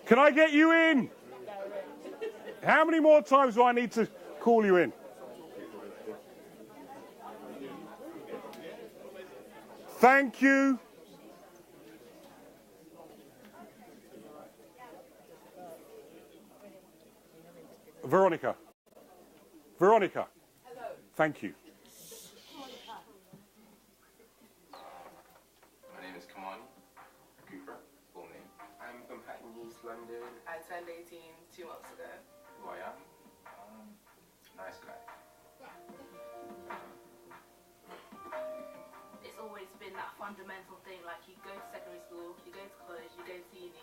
Can I get you in? How many more times do I need to call you in? Thank you. Veronica. Veronica. Hello. Thank you. My name is Colleen. Cooper, full name. I'm from Hackney, East London. I turned 18 2 months ago. Who I am? Nice guy. It's always been that fundamental thing, like you go to secondary school, you go to college, you go to uni.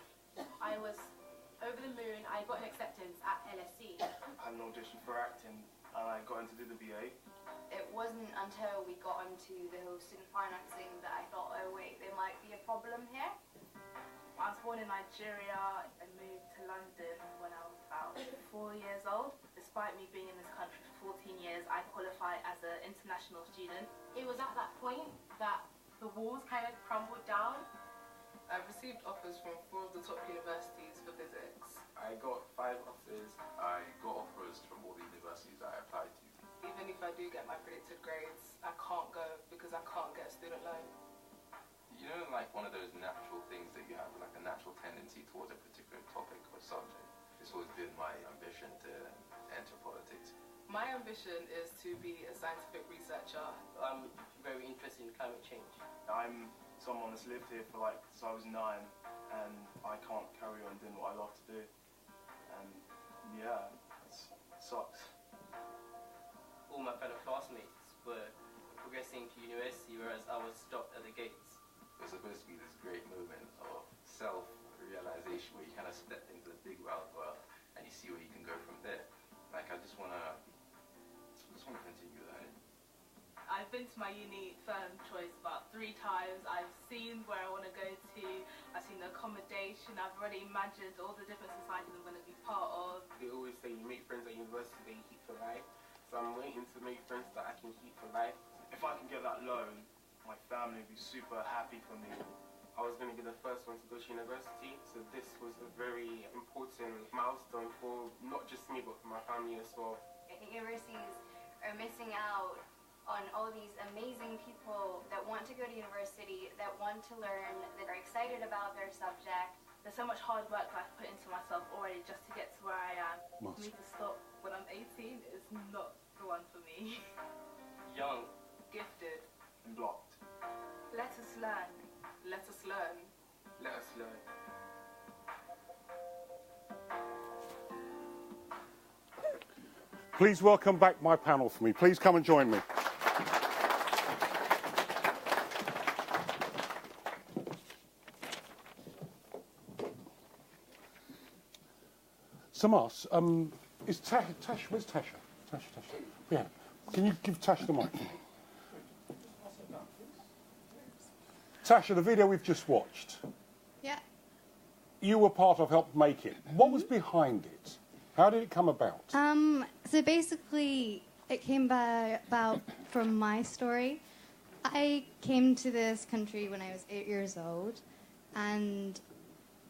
I was over the moon. I got an acceptance at LSE. I had an audition for acting and I got into the BA. It wasn't until we got onto the whole student financing that I thought, oh wait, there might be a problem here. I was born in Nigeria and moved to London when I was about 4 years old. Despite me being in this country for 14 years, I qualified as an international student. It was at that point that the walls kind of crumbled down. I've received offers from 4 of the top universities for physics. I got 5 offers. I got offers from all the universities I applied to. Even if I do get my predicted grades, I can't go because I can't get a student loan. You know, like one of those natural things that you have, like a natural tendency towards a particular topic or subject. It's always been my ambition to enter politics. My ambition is to be a scientific researcher. I'm very interested in climate change. I'm someone that's lived here for since I was 9 and I can't carry on doing what I love to do. And yeah, it sucks. All my fellow classmates were progressing to university, whereas I was stopped at the gates. There's supposed to be this great moment of self-realization where you kind of step into the big wild world and you see where you can go from there. Like, I just want to continue that. I've been to my uni firm choice about 3 times. I've seen where I want to go to. I've seen the accommodation. I've already imagined all the different societies I'm going to be part of. They always say you make friends at university that you keep for life. So I'm waiting to make friends that I can keep for life. If I can get that loan, my family would be super happy for me. I was going to be the first one to go to university, so this was a very important milestone for not just me, but for my family as well. I think universities are missing out on all these amazing people that want to go to university, that want to learn, that are excited about their subject. There's so much hard work I've put into myself already just to get to where I am. For me to stop when I'm 18 is not the one for me. Young, Gifted. And blocked. Let us learn. Let us learn. Let us learn. Please welcome back my panel for me. Please come and join me. Samas, is Tash, where's Tasha? Tasha. Yeah. Can you give Tash the mic? Tasha, the video we've just watched. Yeah. You were part of, helped make it. What was behind it? How did it come about? So basically, it came about from my story. I came to this country when I was 8 years old, and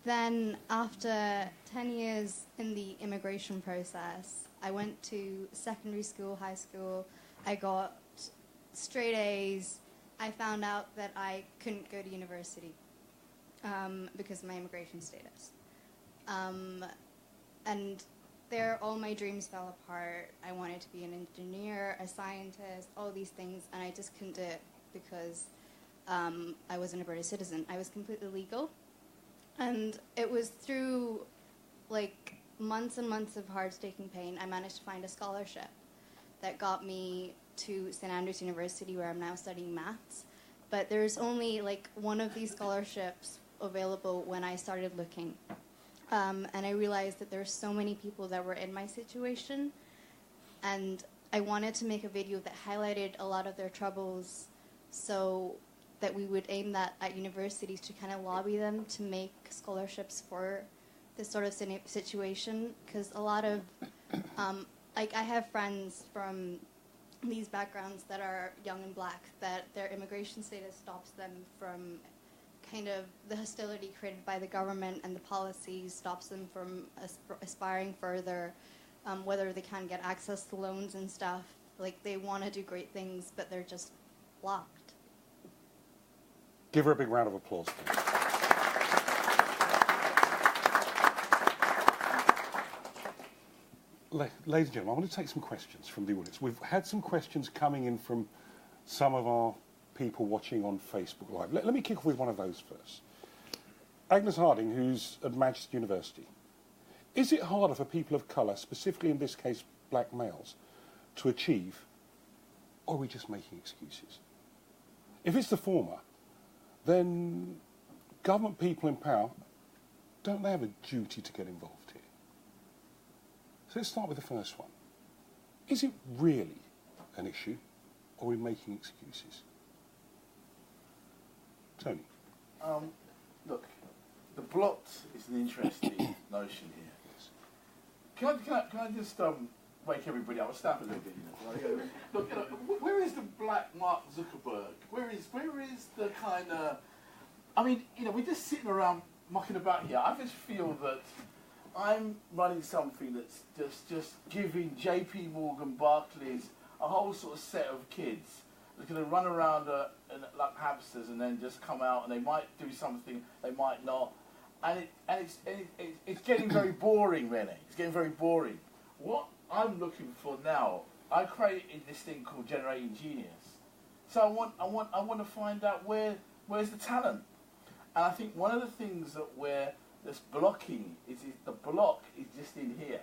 then after 10 years in the immigration process, I went to secondary school, high school. I got straight A's. I found out that I couldn't go to university because of my immigration status. And there, all my dreams fell apart. I wanted to be an engineer, a scientist, all these things, and I just couldn't do it because I wasn't a British citizen. I was completely legal. And it was through, like, months and months of painstaking pain, I managed to find a scholarship that got me to St. Andrews University, where I'm now studying maths. But there's only, like, one of these scholarships available when I started looking. And I realized that there's so many people that were in my situation, and I wanted to make a video that highlighted a lot of their troubles so that we would aim that at universities to kind of lobby them to make scholarships for this sort of situation, because a lot of, like, I have friends from these backgrounds that are young and black, that their immigration status stops them from kind of the hostility created by the government and the policies stops them from aspiring further, whether they can get access to loans and stuff. Like, they want to do great things, but they're just blocked. Give her a big round of applause, please. Ladies and gentlemen, I want to take some questions from the audience. We've had some questions coming in from some of our people watching on Facebook Live. Let me kick off with one of those first. Agnes Harding, who's at Manchester University. Is it harder for people of colour, specifically in this case black males, to achieve, or are we just making excuses? If it's the former, then government people in power, don't they have a duty to get involved here? So let's start with the first one. Is it really an issue, or are we making excuses? Tony. Look, the blot is an interesting notion here. Can I just wake everybody up? I'll stamp a little bit. Look, where is the black Mark Zuckerberg? Where is the kind of... I mean, we're just sitting around mucking about here. I just feel that I'm running something that's just giving JP Morgan, Barclays, a whole sort of set of kids that's going to run around like hamsters and then just come out, and they might do something, they might not. And it's getting very boring, René. It's getting very boring. What I'm looking for now, I created this thing called Generating Genius. So I want to find out where's the talent. And I think one of the things that's blocking is the block is just in here.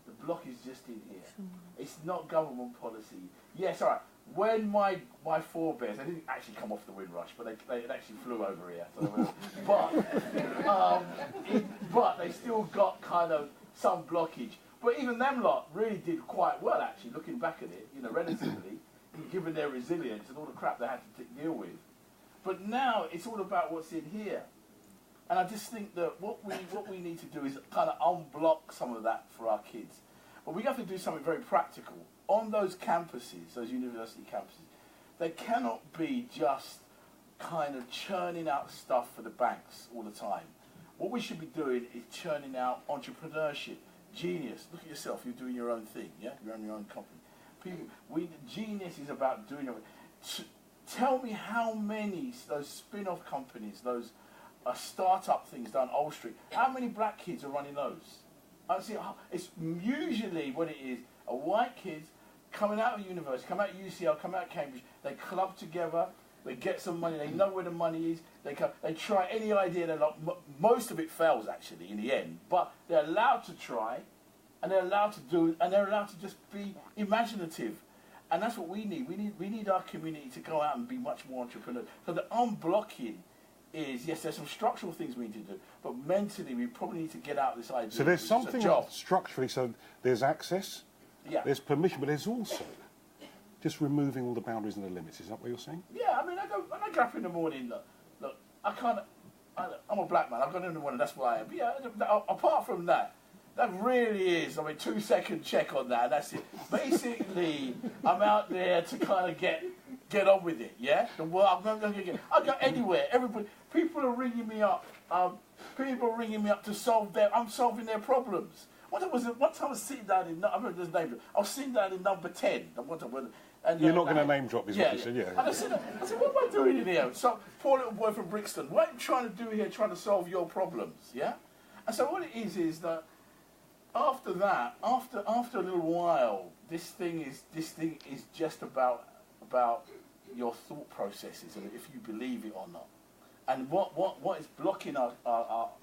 The block is just in here. It's not government policy. Yes, all right. When my forebears, they didn't actually come off the Windrush, but they actually flew over here. So but they still got kind of some blockage. But even them lot really did quite well, actually, looking back at it, relatively, given their resilience and all the crap they had to deal with. But now it's all about what's in here. And I just think that what we need to do is kind of unblock some of that for our kids. But we have to do something very practical. On those campuses, those university campuses, they cannot be just kind of churning out stuff for the banks all the time. What we should be doing is churning out entrepreneurship, genius. Look at yourself, you're doing your own thing, yeah? You're on your own company. Genius is about doing your own. Tell me how many those spin-off companies, those start-up things down Old Street, how many black kids are running those? I see. It's usually what it is, a white kids coming out of university, come out of UCL, come out of Cambridge, they club together, they get some money, they know where the money is, they try any idea, most of it fails actually in the end, but they're allowed to try, and they're allowed to do, and they're allowed to just be imaginative. And that's what we need. We need our community to go out and be much more entrepreneurial. So the unblocking is, yes, there's some structural things we need to do, but mentally we probably need to get out of this idea. So there's something structurally, so there's access, there's permission, but there's also just removing all the boundaries and the limits. Is that what you're saying? Yeah, I mean, when I get up in the morning, look, I'm a black man, I got in the morning, that's why I am. But yeah, apart from that really is, 2-second check on that, and that's it. Basically, I'm out there to kind of get on with it, yeah? The world, I go anywhere, people are ringing me up, I'm solving their problems. One time I was sitting down in, I remember this name, I was sitting down in number 10. And, you're not going to name drop, is what you said, yeah. And I said, what am I doing in here? So, poor little boy from Brixton, what are you trying to do here, trying to solve your problems, yeah? And so what it is that, after that, after a little while, this thing is just about your thought processes and if you believe it or not. And what is blocking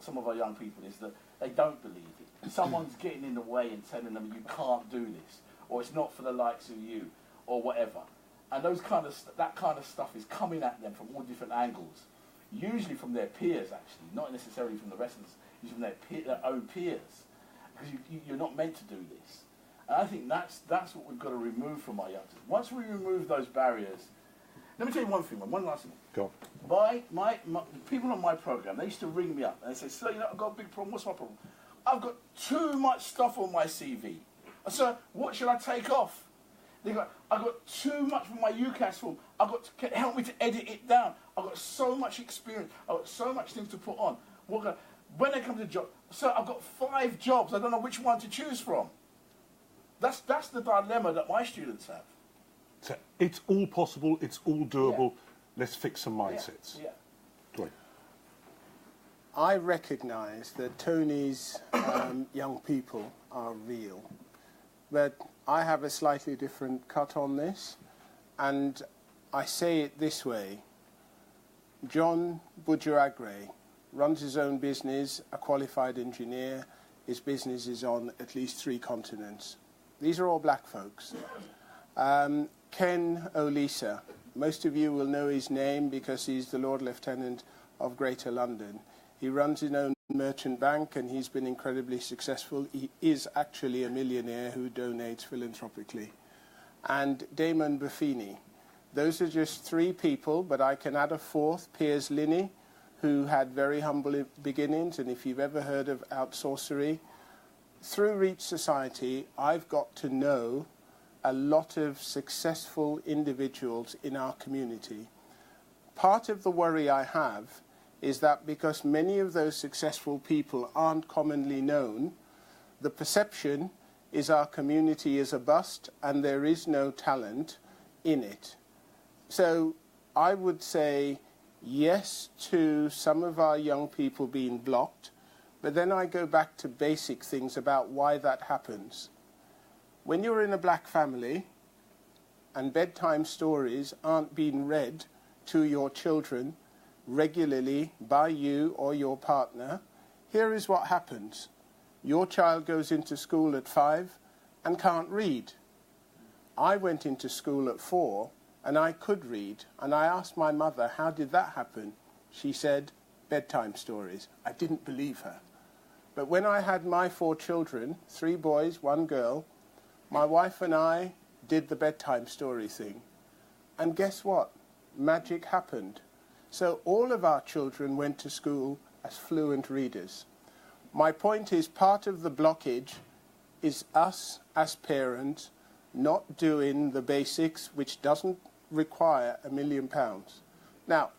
some of our young people is that they don't believe it. Someone's getting in the way and telling them you can't do this, or it's not for the likes of you, or whatever. And that kind of stuff is coming at them from all different angles, usually from their peers actually, not necessarily from the rest of us, usually from their own peers. Because you're not meant to do this. And I think that's what we've got to remove from our youngsters. Once we remove those barriers, let me tell you one thing, one last thing. Go on. My people on my program, they used to ring me up and they say, "Sir, I've got a big problem. What's my problem? I've got too much stuff on my CV. I said, what should I take off?" They go, I got too much from my UCAS form. I got to help me to edit it down. I got so much experience. I got so much things to put on. When they come to job, so I've got 5 jobs. I don't know which one to choose from. That's the dilemma that my students have. So it's all possible. It's all doable. Let's fix some mindsets. Yeah. Dwain. I recognise that Tony's young people are real, but I have a slightly different cut on this, and I say it this way. John Budgeragre runs his own business, a qualified engineer. His business is on at least 3 continents. These are all black folks. Ken Olisa, most of you will know his name because he's the Lord Lieutenant of Greater London. He runs his own merchant bank and he's been incredibly successful. He is actually a millionaire who donates philanthropically. And Damon Buffini. Those are just 3 people, but I can add a 4th, Piers Linney, who had very humble beginnings. And if you've ever heard of outsourcery, through Reach Society, I've got to know a lot of successful individuals in our community. Part of the worry I have is that because many of those successful people aren't commonly known, the perception is our community is a bust and there is no talent in it. So I would say yes to some of our young people being blocked, but then I go back to basic things about why that happens. When you're in a black family and bedtime stories aren't being read to your children regularly by you or your partner, here is what happens. Your child goes into school at 5 and can't read. I went into school at 4 and I could read, and I asked my mother, how did that happen? She said, bedtime stories. I didn't believe her. But when I had my 4 children, 3 boys, 1 girl, my wife and I did the bedtime story thing. And guess what? Magic happened. So all of our children went to school as fluent readers. My point is, part of the blockage is us as parents not doing the basics, which doesn't require £1 million. Now,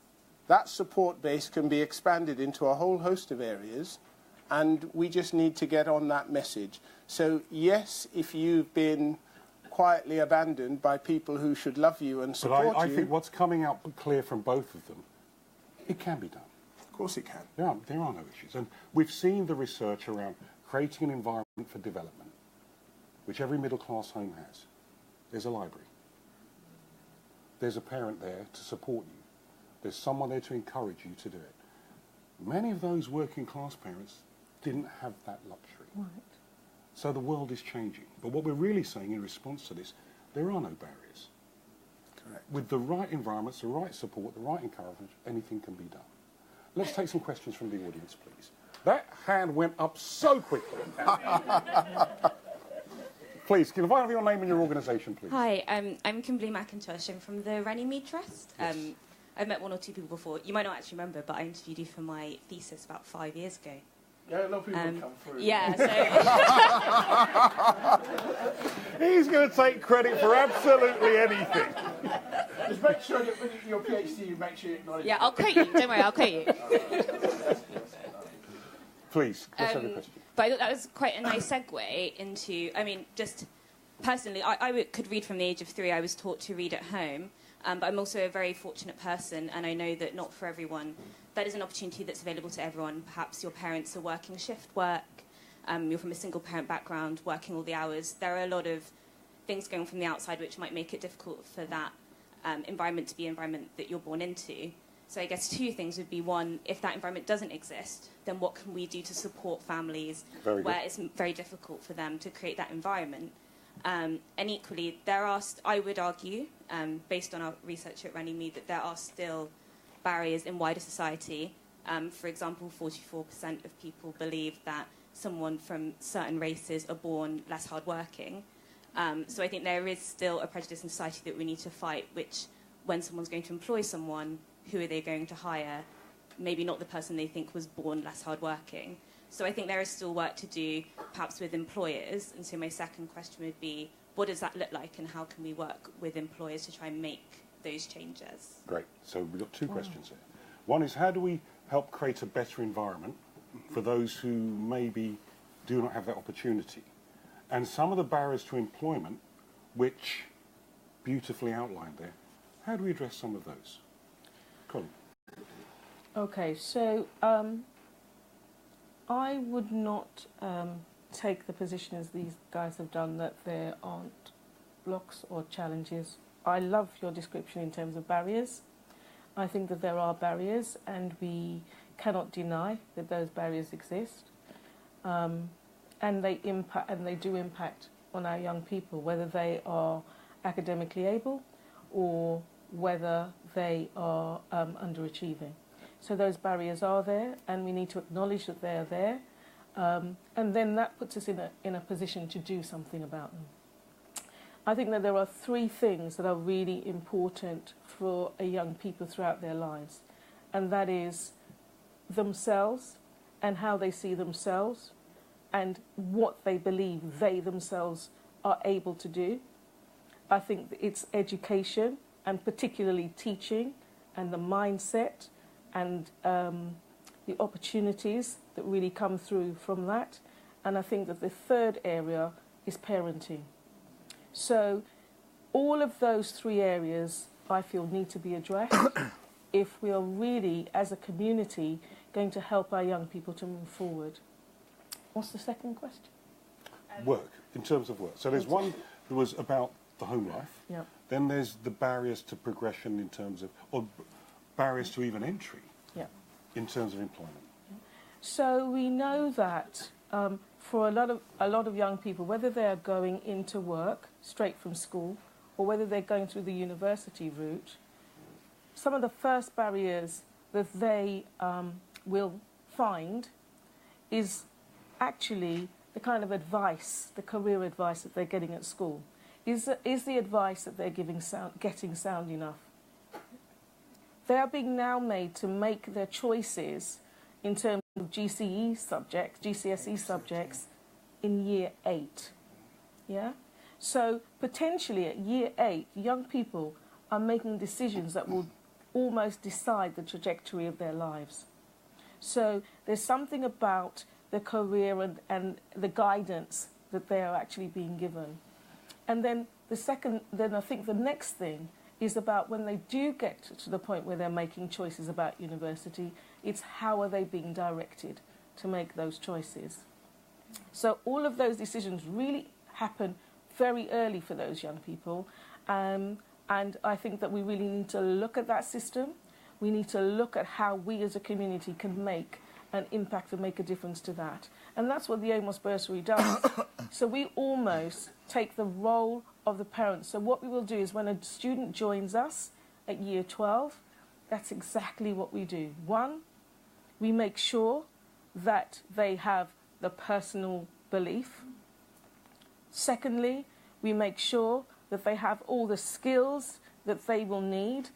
that support base can be expanded into a whole host of areas, and we just need to get on that message. So, yes, if you've been quietly abandoned by people who should love you and support you... But I think what's coming out clear from both of them, it can be done. Of course it can. There are no issues. And we've seen the research around creating an environment for development, which every middle-class home has. There's a library. There's a parent there to support you. There's someone there to encourage you to do it. Many of those working-class parents didn't have that luxury. Right. So the world is changing. But what we're really saying in response to this, there are no barriers. Correct. With the right environments, the right support, the right encouragement, anything can be done. Let's take some questions from the audience, please. That hand went up so quickly. Please, can I have your name and your organisation, please? Hi, I'm Kimberly McIntosh. I'm from the René Trust. Yes. I've met 1 or 2 people before. You might not actually remember, but I interviewed you for my thesis about 5 years ago. Yeah, a lot of people come through. Yeah, so... He's going to take credit for absolutely anything. Just make sure that when you do your PhD, you make sure you acknowledge. Yeah, I'll quote you. Don't worry, I'll quote you. Please, let's have a question. But I thought that was quite a nice segue into, I mean, just personally, I could read from the age of 3. I was taught to read at home, but I'm also a very fortunate person, and I know that not for everyone, that is an opportunity that's available to everyone. Perhaps your parents are working shift work, you're from a single parent background, working all the hours. There are a lot of things going on from the outside which might make it difficult for that environment to be an environment that you're born into. So I guess 2 things would be, 1, if that environment doesn't exist, then what can we do to support families where it's very difficult for them to create that environment? And equally, I would argue, based on our research at René, that there are still barriers in wider society. For example, 44% of people believe that someone from certain races are born less hardworking. So I think there is still a prejudice in society that we need to fight, which when someone's going to employ someone, who are they going to hire? Maybe not the person they think was born less hardworking. So I think there is still work to do, perhaps with employers. And so my second question would be, what does that look like, and how can we work with employers to try and make those changes? Great. So we've got two questions here. One is, how do we help create a better environment for those who maybe do not have that opportunity? And some of the barriers to employment, which beautifully outlined there, how do we address some of those? Colleen. Okay, so I would not take the position as these guys have done that there aren't blocks or challenges. I love your description in terms of barriers. I think that there are barriers, and we cannot deny that those barriers exist, and they do impact on our young people, whether they are academically able or whether they are underachieving. So those barriers are there, and we need to acknowledge that they are there, and then that puts us in a position to do something about them. I think that there are three things that are really important for a young people throughout their lives, and that is themselves and how they see themselves and what they believe they themselves are able to do. I think it's education, and particularly teaching, and the mindset and the opportunities that really come through from that. And I think that the third area is parenting. So all of those three areas, I feel, need to be addressed if we are really, as a community, going to help our young people to move forward. What's the second question? Work, in terms of work. So there's one that was about the home life. Yep. Then there's the barriers to progression in terms of, or barriers to even entry in terms of employment. So we know that for a lot of young people, whether they're going into work straight from school or whether they're going through the university route, some of the first barriers that they will find is actually the kind of advice, the career advice that they're getting at school. Is the advice that they're getting sound enough? They are being now made to make their choices in terms of GCSE subjects in year 8. Yeah? So potentially at year 8, young people are making decisions that will almost decide the trajectory of their lives. So there's something about the career and the guidance that they are actually being given. And then I think the next thing is about when they do get to the point where they're making choices about university, it's how are they being directed to make those choices. So all of those decisions really happen very early for those young people. And I think that we really need to look at that system. We need to look at how we as a community can make an impact and make a difference to that. And that's what the Amos Bursary does. So we almost take the role of the parents. So what we will do is when a student joins us at year 12, that's exactly what we do. One, we make sure that they have the personal belief. Secondly, we make sure that they have all the skills that they will need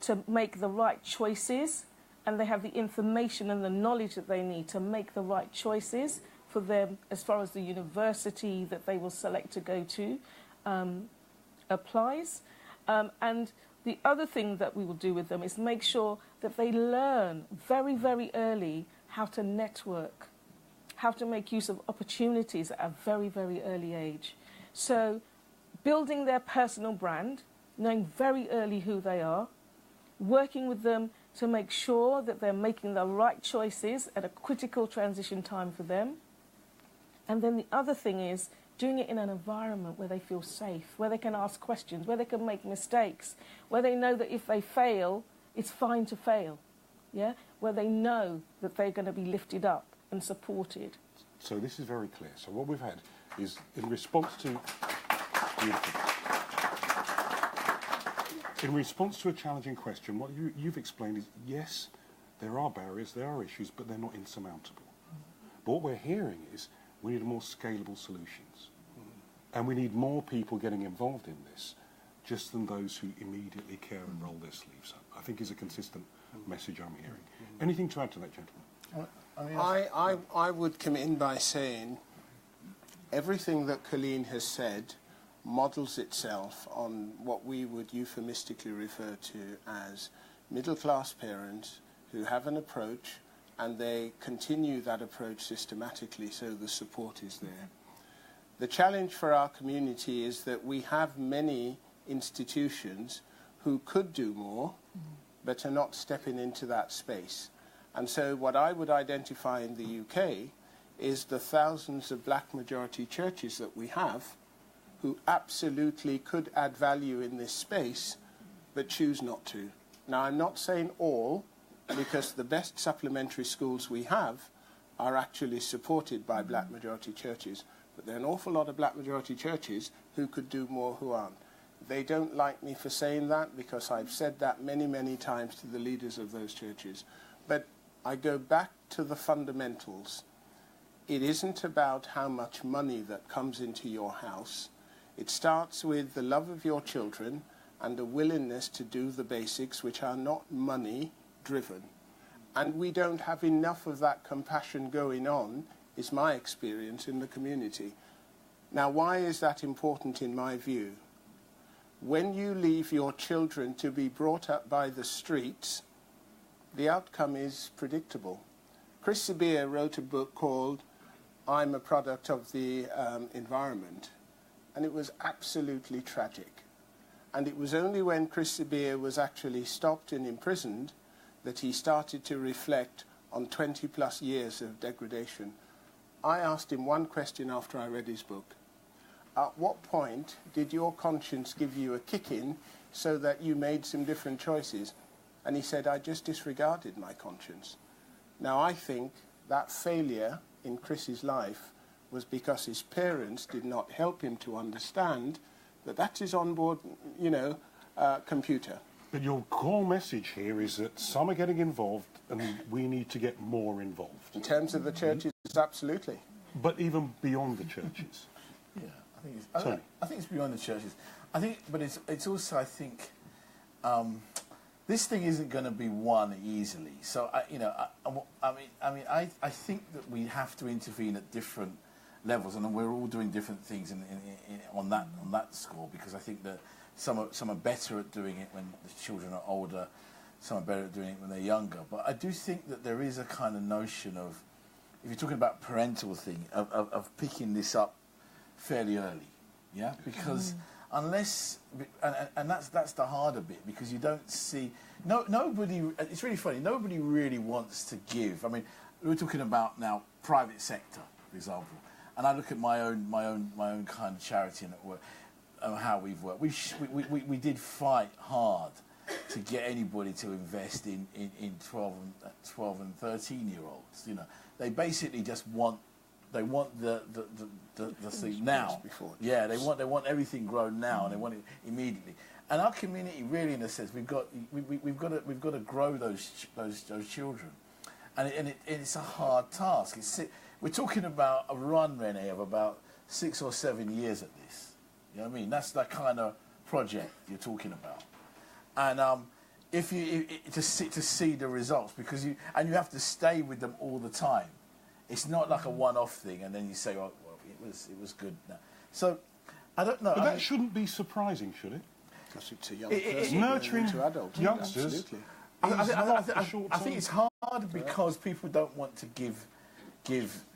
to make the right choices, and they have the information and the knowledge that they need to make the right choices for them as far as the university that they will select to go to applies. And the other thing that we will do with them is make sure that they learn very, very early how to network, how to make use of opportunities at a very, very early age. So building their personal brand, knowing very early who they are, working with them to make sure that they're making the right choices at a critical transition time for them. And then the other thing is doing it in an environment where they feel safe, where they can ask questions, where they can make mistakes, where they know that if they fail, it's fine to fail, yeah? Where they know that they're going to be lifted up and supported. So this is very clear. So what we've had is, in response to a challenging question, what you've explained is, yes, there are barriers, there are issues, but they're not insurmountable. But what we're hearing is we need more scalable solutions. And we need more people getting involved in this, just than those who immediately care and roll their sleeves up, I think is a consistent message I'm hearing. Anything to add to that, gentlemen? I would come in by saying everything that Colleen has said models itself on what we would euphemistically refer to as middle-class parents who have an approach and they continue that approach systematically so the support is there. The challenge for our community is that we have many institutions who could do more but are not stepping into that space. And so what I would identify in the UK is the thousands of black majority churches that we have who absolutely could add value in this space but choose not to. Now, I'm not saying all, because the best supplementary schools we have are actually supported by black majority churches, but there are an awful lot of black majority churches who could do more who aren't. They don't like me for saying that because I've said that many, many times to the leaders of those churches. But I go back to the fundamentals. It isn't about how much money that comes into your house. It starts with the love of your children and a willingness to do the basics, which are not money-driven. And we don't have enough of that compassion going on, is my experience in the community. Now, why is that important in my view? When you leave your children to be brought up by the streets, the outcome is predictable. Chris Sabir wrote a book called I'm a Product of the Environment, and it was absolutely tragic. And it was only when Chris Sabir was actually stopped and imprisoned that he started to reflect on 20-plus years of degradation. I asked him one question after I read his book. At what point did your conscience give you a kick-in so that you made some different choices? And he said, I just disregarded my conscience. Now, I think that failure in Chris's life was because his parents did not help him to understand that that's his onboard, computer. But your core message here is that some are getting involved and we need to get more involved. In terms of the churches, absolutely. But even beyond the churches. Yeah, I think it's beyond the churches. But it's also, I think, this thing isn't going to be won easily. So I think that we have to intervene at different levels, and we're all doing different things on that score, because I think that some are better at doing it when the children are older, some are better at doing it when they're younger. But I do think that there is a kind of notion of, if you're talking about parental thing, of picking this up fairly early, yeah, because unless, and that's the harder bit, because you don't see, nobody, it's really funny, nobody really wants to give. I mean, we're talking about now private sector, for example, and I look at my own kind of charity network, how we've worked. We did fight hard to get anybody to invest in 12 and 13-year-olds. You know, they basically just want the thing now. Yeah, they want everything grown now, and they want it immediately. And our community, really, in a sense, we've got to grow those children, and it's a hard task. We're talking about a run, René, of about 6 or 7 years at this. You know what I mean? That's the kind of project you're talking about. And if you to see the results, because you have to stay with them all the time. It's not like a one-off thing, and then you say, "Oh, well, it was good." Now. So I don't know. But that shouldn't be surprising, should it? Because it's a young person nurturing to adults. youngsters. Absolutely. I think it's hard because people don't want to give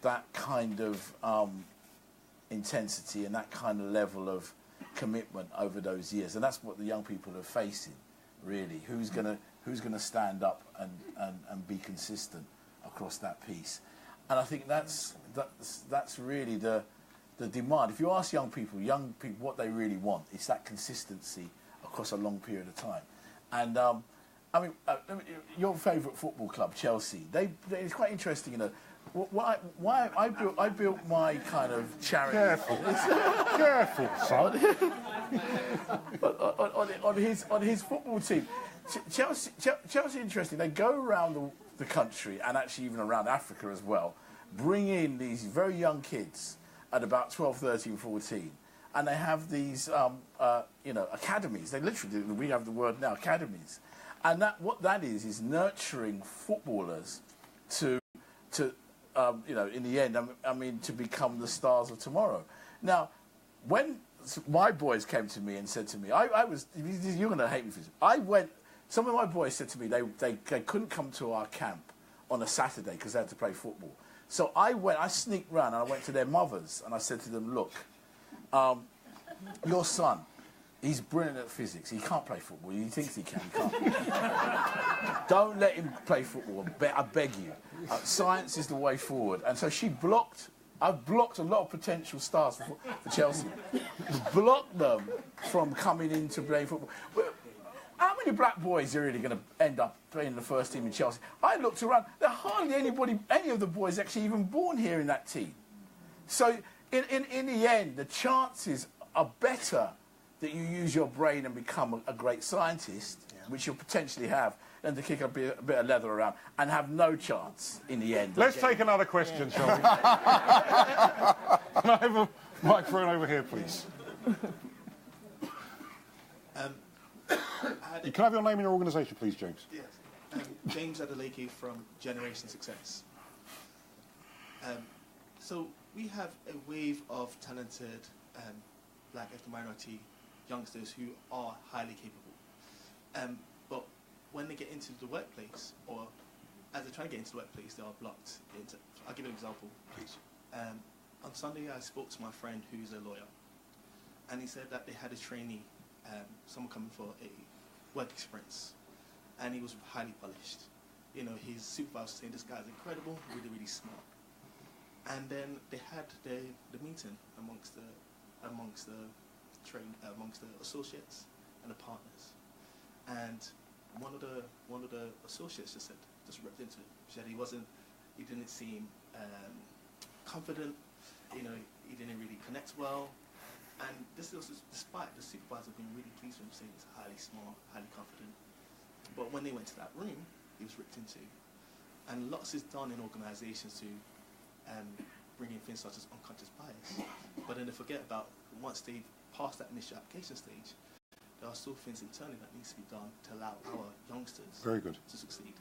that kind of intensity and that kind of level of commitment over those years, and that's what the young people are facing. Really, who's gonna stand up and be consistent across that piece? And I think that's really the demand. If you ask young people what they really want, it's that consistency across a long period of time. And your favourite football club, Chelsea, it's quite interesting, you know. Why I built my kind of charity. Careful, son. on his football team, Chelsea, interesting. They go around the country, and actually even around Africa as well, bring in these very young kids at about 12, 13, 14, and they have these academies. They literally, we have the word now, academies, and what that is nurturing footballers to in the end, to become the stars of tomorrow. Now, when my boys came to me and said to me, I was, you're going to hate me for this. Some of my boys said to me they couldn't come to our camp on a Saturday because they had to play football. So I sneaked round and I went to their mothers and I said to them, look, your son, he's brilliant at physics. He can't play football. He thinks he can. He can't. Don't let him play football. I beg you. Science is the way forward. And so I've blocked a lot of potential stars for Chelsea. Blocked them from coming into playing football. How many black boys are really going to end up playing the first team in Chelsea? I looked around. There are hardly any of the boys actually even born here in that team. So in the end, the chances are better that you use your brain and become a great scientist, which you'll potentially have, than to kick a bit of leather around and have no chance in the end. Let's take another question, shall we? Can I have a microphone over here, please? Can I have your name and your organisation, please, James? Yes. James Adeleke from Generation Success. So we have a wave of talented black ethnic minority youngsters who are highly capable. But when they get into the workplace, or as they're trying to get into the workplace, they are blocked. I'll give you an example. Please. On Sunday, I spoke to my friend who's a lawyer, and he said that they had a trainee, someone coming for a work experience, and he was highly polished. You know, his supervisor saying this guy's incredible, really, really smart. And then they had the meeting amongst the associates and the partners, and one of the associates just ripped into it. She said he didn't seem confident. You know, he didn't really connect well. And this was despite the supervisor being really pleased with him, saying he's highly smart, highly confident. But when they went to that room, he was ripped into. And lots is done in organisations to bring in things such as unconscious bias. But then they forget about once they've passed that initial application stage, there are still things internally that needs to be done to allow our youngsters to succeed.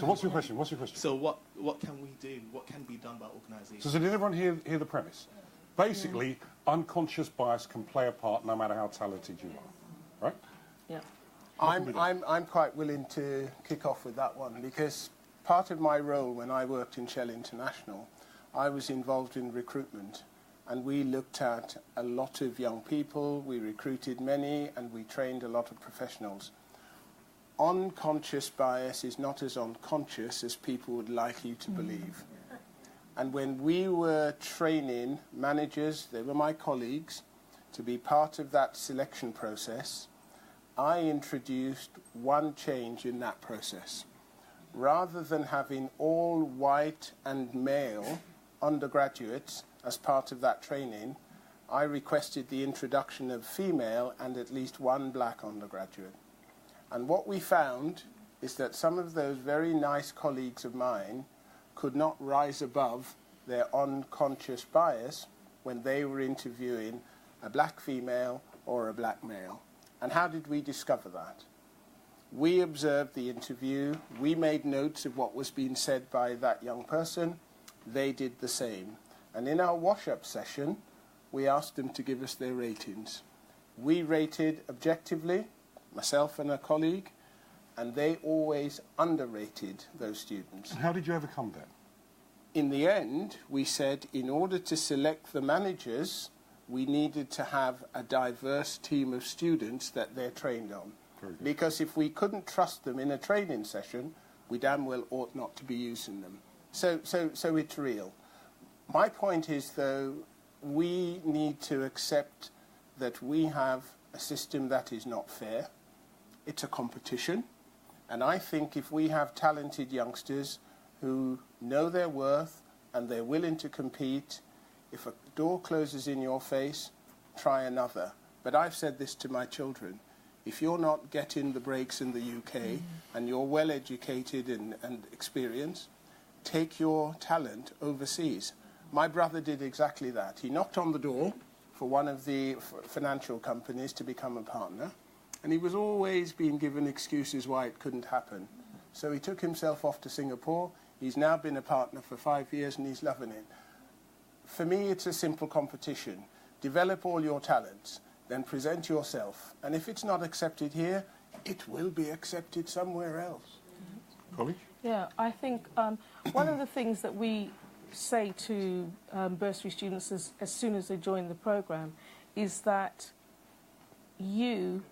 So what's your question? So what can we do? What can be done by organisations? So did everyone hear the premise? Basically, unconscious bias can play a part no matter how talented you are, right? Yeah. I'm quite willing to kick off with that one, because part of my role when I worked in Shell International, I was involved in recruitment, and we looked at a lot of young people, we recruited many, and we trained a lot of professionals. Unconscious bias is not as unconscious as people would like you to believe. And when we were training managers, they were my colleagues, to be part of that selection process, I introduced one change in that process. Rather than having all white and male undergraduates as part of that training, I requested the introduction of female and at least one black undergraduate. And what we found is that some of those very nice colleagues of mine could not rise above their unconscious bias when they were interviewing a black female or a black male. And how did we discover that? We observed the interview, we made notes of what was being said by that young person, they did the same. And in our wash-up session, we asked them to give us their ratings. We rated objectively, myself and a colleague, and they always underrated those students. And how did you overcome that? In the end, we said in order to select the managers, we needed to have a diverse team of students that they're trained on. Because if we couldn't trust them in a training session, we damn well ought not to be using them. So it's real. My point is, though, we need to accept that we have a system that is not fair. It's a competition. And I think if we have talented youngsters who know their worth and they're willing to compete, if a door closes in your face, try another. But I've said this to my children. If you're not getting the breaks in the UK and you're well educated and experienced, take your talent overseas. My brother did exactly that. He knocked on the door for one of the financial companies to become a partner, and he was always being given excuses why it couldn't happen. So he took himself off to Singapore. He's now been a partner for 5 years and he's loving it. For me, it's a simple competition. develop all your talents, then present yourself. And if it's not accepted here, it will be accepted somewhere else. Colleen? Yeah, I think one of the things that we say to bursary students as soon as they join the programme is that you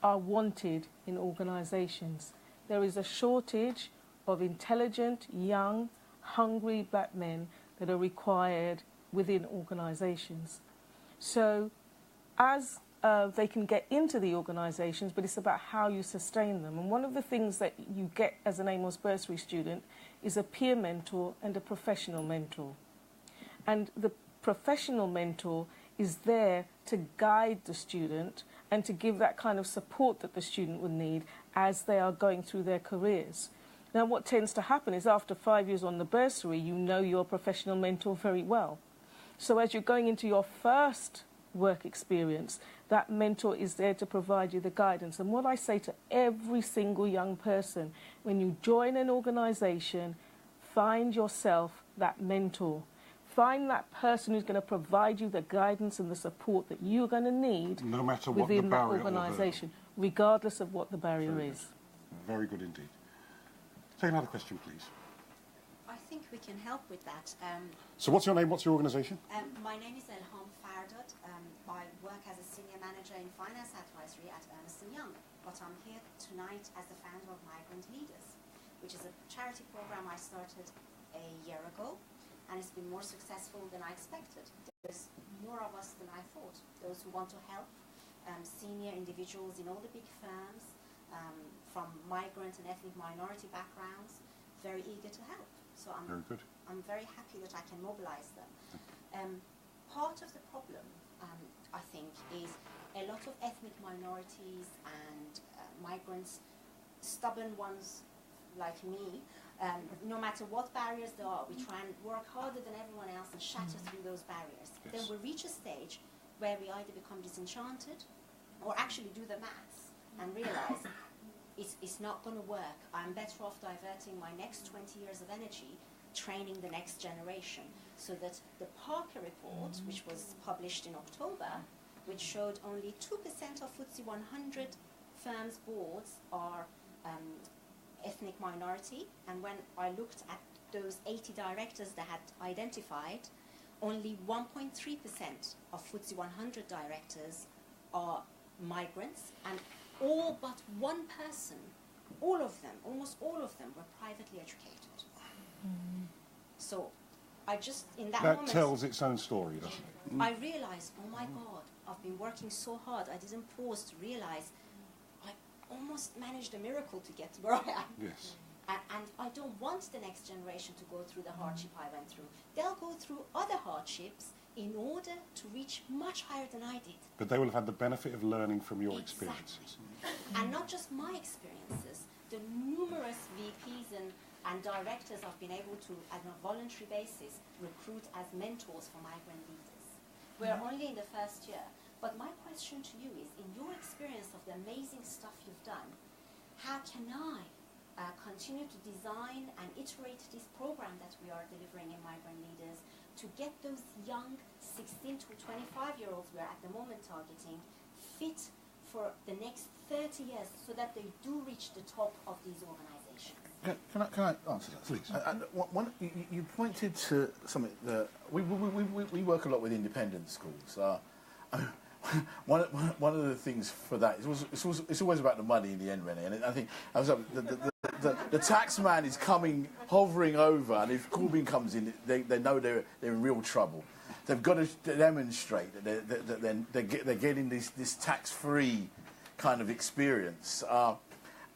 are wanted in organisations. There is a shortage of intelligent, young, hungry black men that are required within organisations. So as they can get into the organisations, but it's about how you sustain them. And one of the things that you get as an Amos bursary student is a peer mentor and a professional mentor. And the professional mentor is there to guide the student and to give that kind of support that the student would need as they are going through their careers. Now, what tends to happen is after 5 years on the bursary, you know your professional mentor very well. So as you're going into your first work experience, that mentor is there to provide you the guidance. And what I say to every single young person, when you join an organisation, find yourself that mentor. Find that person who's going to provide you the guidance and the support that you're going to need no matter what within the that barrier organisation, regardless of what the barrier is. Very good indeed. Take another question, please. I think we can help with that. So what's your name? What's your organisation? My name is Elham Fardot. I work as a senior manager in finance advisory at Ernst & Young, but I'm here tonight as the founder of Migrant Leaders, which is a charity program I started a year ago, and it's been more successful than I expected. There's more of us than I thought, those who want to help senior individuals in all the big firms, from migrant and ethnic minority backgrounds, very eager to help. So I'm very happy that I can mobilize them. Part of the problem, I think, is a lot of ethnic minorities and migrants, stubborn ones like me, no matter what barriers there are, we try and work harder than everyone else and shatter through those barriers. Yes. Then we reach a stage where we either become disenchanted or actually do the maths and realize it's not going to work. I'm better off diverting my next 20 years of energy training the next generation, so that the Parker report, which was published in October, which showed only 2% of FTSE 100 firms' boards are ethnic minority, and when I looked at those 80 directors that had identified, only 1.3% of FTSE 100 directors are migrants, and all but one person, all of them, almost all of them, were privately educated. So I just, in that moment... That tells its own story, doesn't it? I realised, oh my God, I've been working so hard, I didn't pause to realise I almost managed a miracle to get to where I am. Yes. And I don't want the next generation to go through the hardship I went through. They'll go through other hardships in order to reach much higher than I did. But they will have had the benefit of learning from your experiences. And not just my experiences, the numerous VPs and directors I've been able to, on a voluntary basis, recruit as mentors for migrant leaders. We're only in the first year, but my question to you is, in your experience of the amazing stuff you've done, how can I continue to design and iterate this program that we are delivering in Migrant Leaders to get those young 16 to 25-year-olds we're at the moment targeting fit for the next 30 years so that they do reach the top of these organizations? Can I answer that, please? You pointed to something that we work a lot with independent schools. One of the things for that is it's always about the money in the end, René. And I think the tax man is hovering over, and if Corbyn comes in, they know they're in real trouble. They've got to demonstrate that they're getting this tax-free kind of experience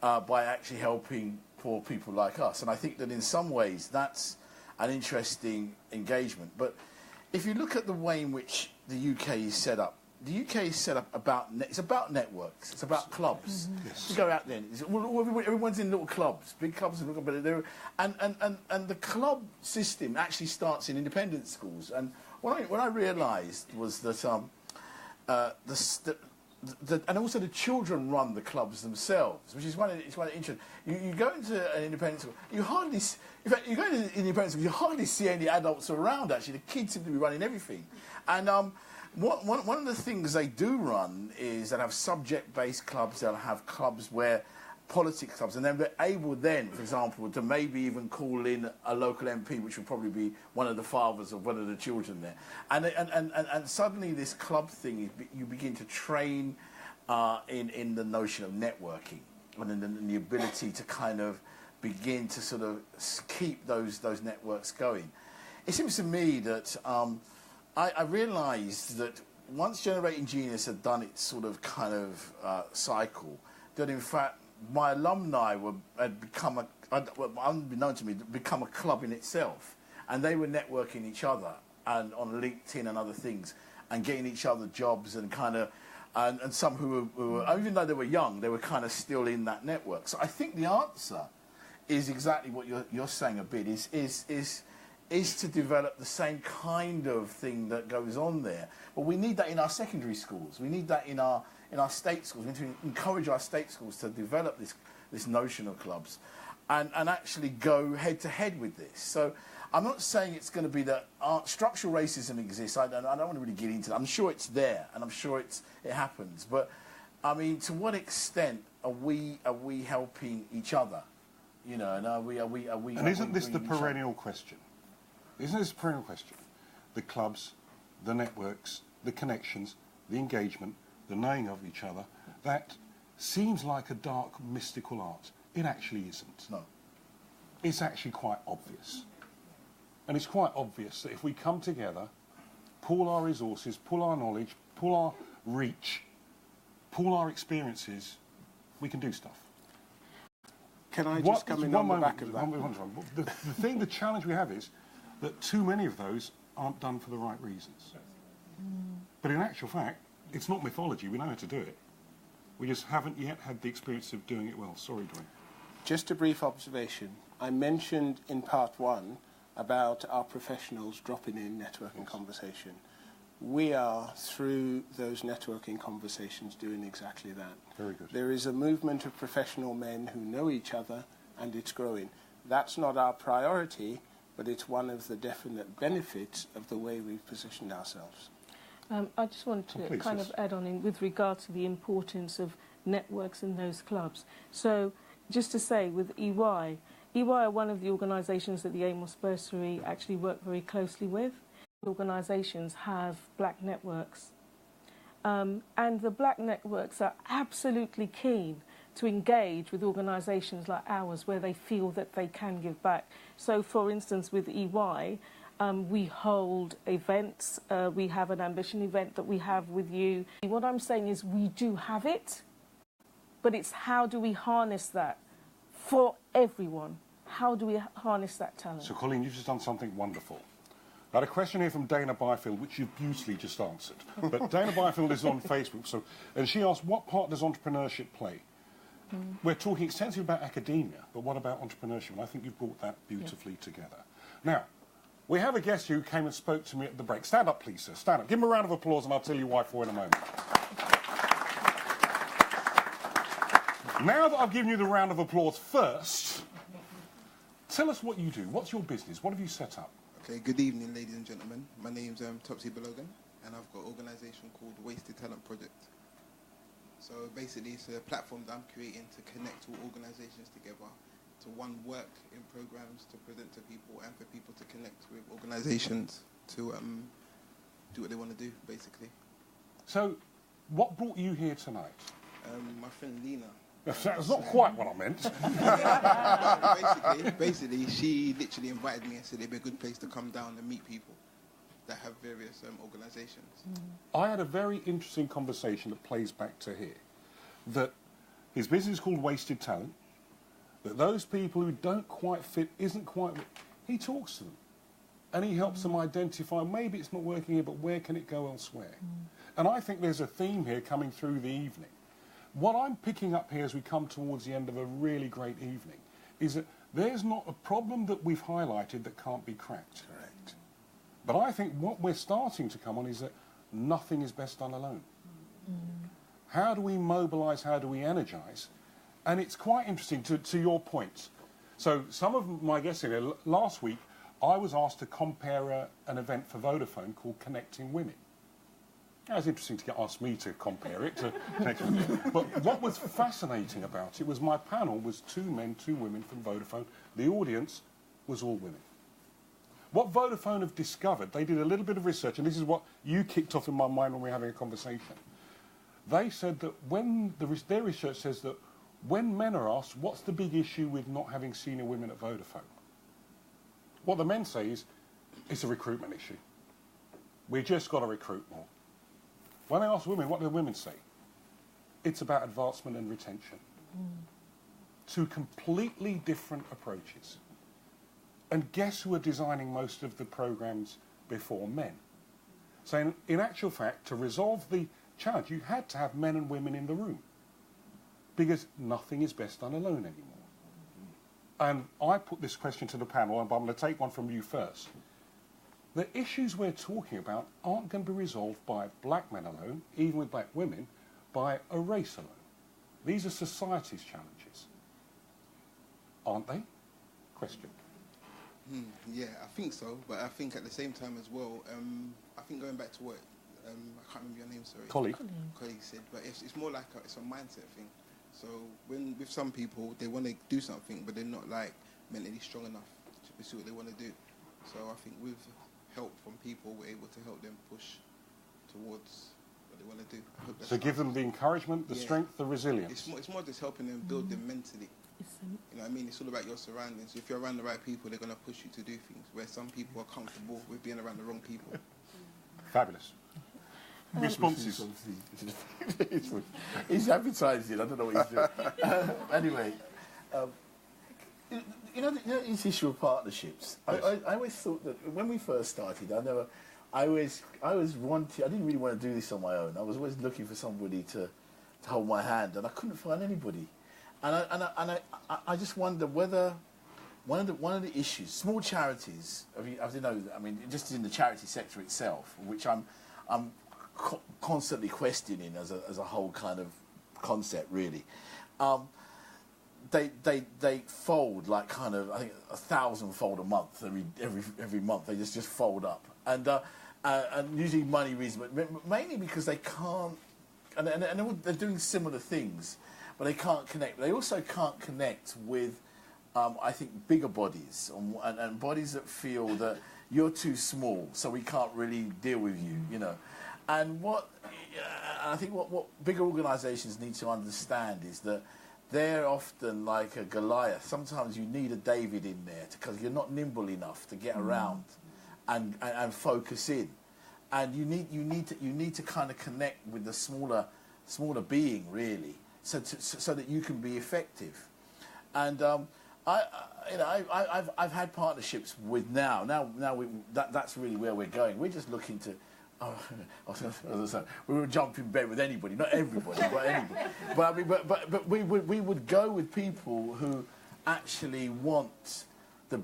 by actually helping poor people like us. And I think that in some ways that's an interesting engagement. But if you look at the way in which the UK is set up, the UK is set up it's about networks, it's about clubs. Yes. You go out there, everyone's in little clubs, big clubs, and the club system actually starts in independent schools. And what I realised was that the and also the children run the clubs themselves, which is one of interesting. You go into an independent school, you hardly, in fact, you go into an independent school, you hardly see any adults around. Actually, the kids seem to be running everything, and one of the things they do run is they'll have subject-based clubs. They'll have clubs where politics clubs, and then they're able then, for example, to maybe even call in a local MP, which would probably be one of the fathers of one of the children there. And suddenly this club thing, you begin to train in the notion of networking and the ability to kind of begin to sort of keep those networks going. It seems to me that I realised that once Generating Genius had done its sort of kind of cycle, that in fact my alumni had become unbeknown to me, become a club in itself, and they were networking each other and on LinkedIn and other things, and getting each other jobs and kind of, and some who were, even though they were young, they were kind of still in that network. So I think the answer is exactly what you're saying a bit, is to develop the same kind of thing that goes on there. But we need that in our secondary schools. We need that in our state schools. We need to encourage our state schools to develop this notion of clubs and actually go head-to-head with this. So I'm not saying it's going to be that structural racism exists. I don't want to really get into that. I'm sure it's there, and I'm sure it happens. But, I mean, to what extent are we helping each other? You know, and are we? And isn't this the perennial question? Isn't this a perennial question? The clubs, the networks, the connections, the engagement, the knowing of each other, that seems like a dark, mystical art. It actually isn't. No. It's actually quite obvious. And it's quite obvious that if we come together, pool our resources, pool our knowledge, pool our reach, pool our experiences, we can do stuff. Can I just come in on the back of that? The challenge we have is that too many of those aren't done for the right reasons. But in actual fact, it's not mythology. We know how to do it. We just haven't yet had the experience of doing it well. Sorry, Dwain. Just a brief observation. I mentioned in part one about our professionals dropping in networking conversation. We are, through those networking conversations, doing exactly that. Very good. There is a movement of professional men who know each other, and it's growing. That's not our priority, but it's one of the definite benefits of the way we've positioned ourselves. I just want to kind of add on in with regard to the importance of networks in those clubs. So just to say, with EY are one of the organisations that the Amos Bursary actually work very closely with. Organisations have black networks. And the black networks are absolutely keen to engage with organisations like ours where they feel that they can give back. So, for instance, with EY, we hold events. We have an ambition event that we have with you. What I'm saying is we do have it, but it's how do we harness that for everyone? How do we harness that talent? So, Colleen, you've just done something wonderful. I had a question here from Dana Byfield, which you've beautifully just answered. But Dana Byfield is on Facebook, and she asked, what part does entrepreneurship play? We're talking extensively about academia, but what about entrepreneurship? And I think you've brought that beautifully together. Now, we have a guest who came and spoke to me at the break. Stand up, please, sir. Stand up. Give him a round of applause, and I'll tell you why for in a moment. Now that I've given you the round of applause first, tell us what you do. What's your business? What have you set up? Okay, good evening, ladies and gentlemen. My name's Topsy Belogan, and I've got an organisation called Wasted Talent Project. So basically, it's a platform that I'm creating to connect all organisations together, to one, work in programmes to present to people, and for people to connect with organisations to do what they want to do, basically. So, what brought you here tonight? My friend Lena. That's not quite what I meant. basically, she literally invited me and said it'd be a good place to come down and meet people that have various organisations. I had a very interesting conversation that plays back to here. That his business is called Wasted Talent, that those people who don't quite fit, isn't quite... He talks to them. And he helps them identify, maybe it's not working here, but where can it go elsewhere? And I think there's a theme here coming through the evening. What I'm picking up here as we come towards the end of a really great evening is that there's not a problem that we've highlighted that can't be cracked. Correct. But I think what we're starting to come on is that nothing is best done alone. How do we mobilise? How do we energise? And it's quite interesting to your point. So some of my guests here, last week, I was asked to compare an event for Vodafone called Connecting Women. It was interesting to ask me to compare it to Connecting Women. But what was fascinating about it was my panel was 2 men, 2 women from Vodafone. The audience was all women. What Vodafone have discovered, they did a little bit of research, and this is what you kicked off in my mind when we were having a conversation. They said that their research says that when men are asked, what's the big issue with not having senior women at Vodafone? What the men say is, it's a recruitment issue. We just got to recruit more. When they ask women, what do the women say? It's about advancement and retention. 2 completely different approaches. And guess who are designing most of the programmes before men? So in actual fact, to resolve the challenge, you had to have men and women in the room. Because nothing is best done alone anymore. And I put this question to the panel, and I'm going to take one from you first. The issues we're talking about aren't going to be resolved by black men alone, even with black women, by a race alone. These are society's challenges. Aren't they? Question. Yeah, I think so, but I think at the same time as well, I think going back to what, I can't remember your name, sorry. Colleen said, but it's more like it's a mindset thing. So when with some people, they want to do something, but they're not like mentally strong enough to pursue what they want to do. So I think with help from people, we're able to help them push towards what they want to do. I hope that's so give them the encouragement, the strength, the resilience. It's more just helping them build them mentally. You know what I mean? It's all about your surroundings. If you're around the right people, they're going to push you to do things, where some people are comfortable with being around the wrong people. Fabulous. Responses. He's advertising. I don't know what he's doing. Anyway, you know this issue of partnerships. Yes. I always thought that when we first started, I didn't really want to do this on my own. I was always looking for somebody to hold my hand, and I couldn't find anybody. And I just wonder whether one of the issues, small charities, I mean, just in the charity sector itself, which I'm constantly questioning as a whole kind of concept, really. They fold like kind of, I think, 1,000-fold a month. Every month they just fold up, and usually money reasons, but mainly because they can't, and they're doing similar things, but they can't connect. They also can't connect with, I think, bigger bodies and bodies that feel that you're too small, so we can't really deal with you, you know. And I think what bigger organisations need to understand is that they're often like a Goliath. Sometimes you need a David in there because you're not nimble enough to get around and focus in. And you need to kind of connect with the smaller being, really, so that you can be effective. And I've had partnerships with that's really where we're going. We're just looking to. We would jump in bed with anybody, not everybody, but anybody. But we would go with people who actually want the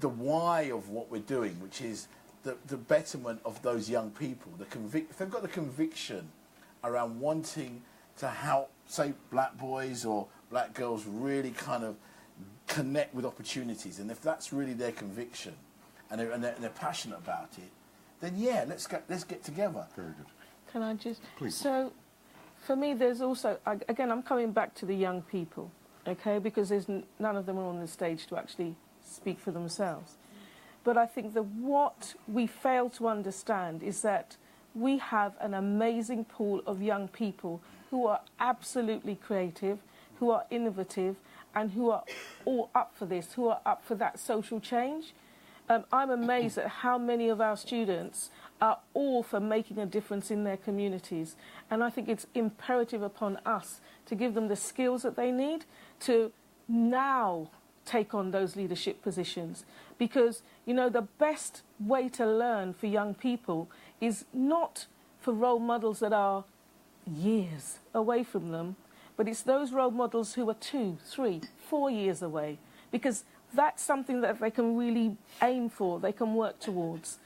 why of what we're doing, which is the betterment of those young people. If they've got the conviction around wanting to help, say, black boys or black girls really kind of connect with opportunities, and if that's really their conviction, and they're passionate about it, then yeah, let's get together. Very good. Can I just? Please. So, for me, there's also, again, I'm coming back to the young people, okay, because there's none of them are on the stage to actually speak for themselves. But I think that what we fail to understand is that we have an amazing pool of young people who are absolutely creative, who are innovative, and who are all up for this, who are up for that social change. I'm amazed at how many of our students are all for making a difference in their communities. And I think it's imperative upon us to give them the skills that they need to now take on those leadership positions. Because, you know, the best way to learn for young people is not for role models that are years away from them, but it's those role models who are 2, 3, 4 years away. Because that's something that they can really aim for, they can work towards.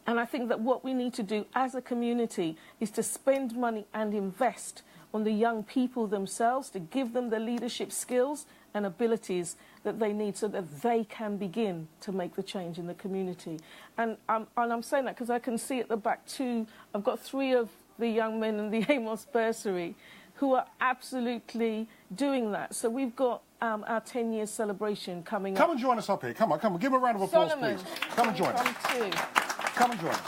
And I think that what we need to do as a community is to spend money and invest on the young people themselves to give them the leadership skills and abilities that they need so that they can begin to make the change in the community. And I'm saying that because I can see at the back too, I've got 3 of the young men in the Amos Bursary who are absolutely doing that. So we've got our 10-year celebration coming up. Come and join us up here. Come on. Give him a round of applause, Solomon, please. Come and join us. Come and join us.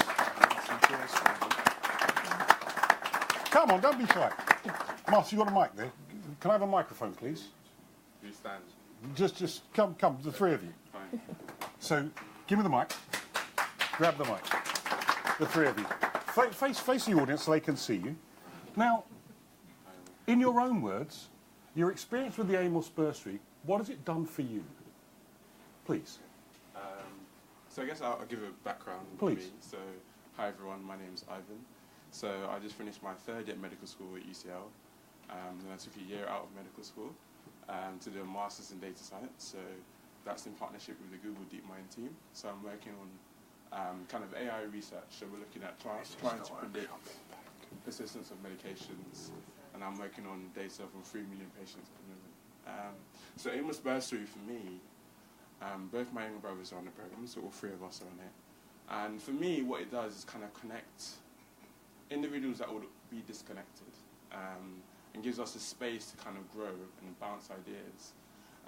Come on, don't be shy. Mark, you got a mic there? Can I have a microphone, please? Who stands? Just come, the 3 of you. Fine. So, give me the mic. Grab the mic. The 3 of you. Face the audience so they can see you. Now, in your own words, your experience with the Amos Bursary, what has it done for you? Please. So I guess I'll give a background. Please. Me. So, hi everyone, my name's Ivan. So I just finished my 3rd year at medical school at UCL. Then I took a year out of medical school to do a master's in data science. So that's in partnership with the Google DeepMind team. So I'm working on kind of AI research. So we're looking at trying to predict persistence of medications, and I'm working on data from 3 million patients at the moment. So Amos Bursary for me, both my younger brothers are on the program, so all 3 of us are on it. And for me, what it does is kind of connect individuals that would be disconnected, and gives us a space to kind of grow and bounce ideas.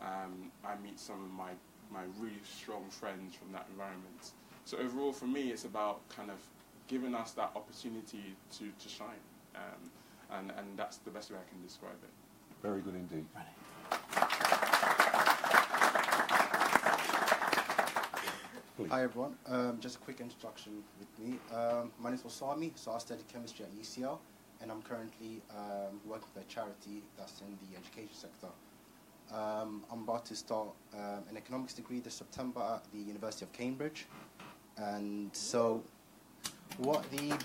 I meet some of my really strong friends from that environment. So overall, for me, it's about kind of giving us that opportunity to shine, and that's the best way I can describe it. Very good indeed. Please. Hi everyone, just a quick introduction with me. My name is Osami, so I studied chemistry at UCL, and I'm currently working for a charity that's in the education sector. I'm about to start an economics degree this September at the University of Cambridge, and so what the...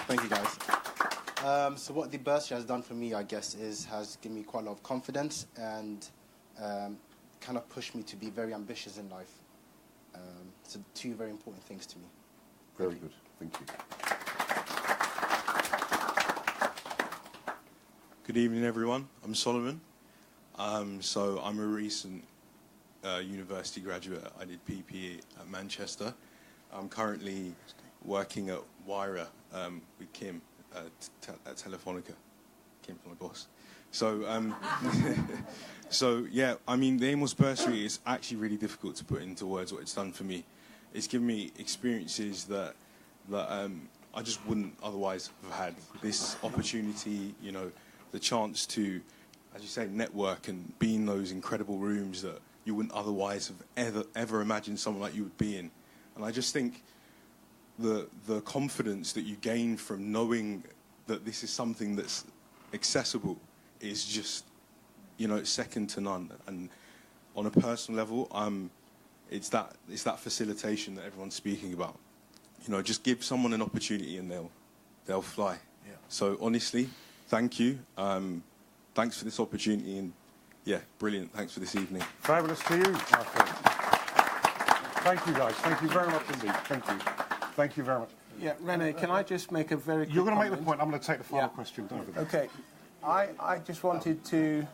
Thank you guys. So what the bursary has done for me, I guess, has given me quite a lot of confidence and kind of pushed me to be very ambitious in life. So 2 very important things to me. Very good. Thank you. Good evening, everyone. I'm Solomon. So I'm a recent university graduate. I did PPE at Manchester. I'm currently working at Wyra with Kim at Telefonica. Kim's my boss. So, so yeah, I mean, the Amos Bursary is actually really difficult to put into words what it's done for me. It's given me experiences that I just wouldn't otherwise have had. This opportunity, you know, the chance to, as you say, network and be in those incredible rooms that you wouldn't otherwise have ever imagined someone like you would be in. And I just think the confidence that you gain from knowing that this is something that's accessible is just, you know, it's second to none. And on a personal level, it's that facilitation that everyone's speaking about. You know, just give someone an opportunity and they'll fly. Yeah. So honestly, thank you. Thanks for this opportunity, and yeah, brilliant. Thanks for this evening. Fabulous to you, my friend. Thank you, guys. Thank you very much indeed. Thank you. Thank you very much. Yeah, René, can I just make a very quick You're going to make comment? the point. I'm going to take the final question. Okay. I just wanted to,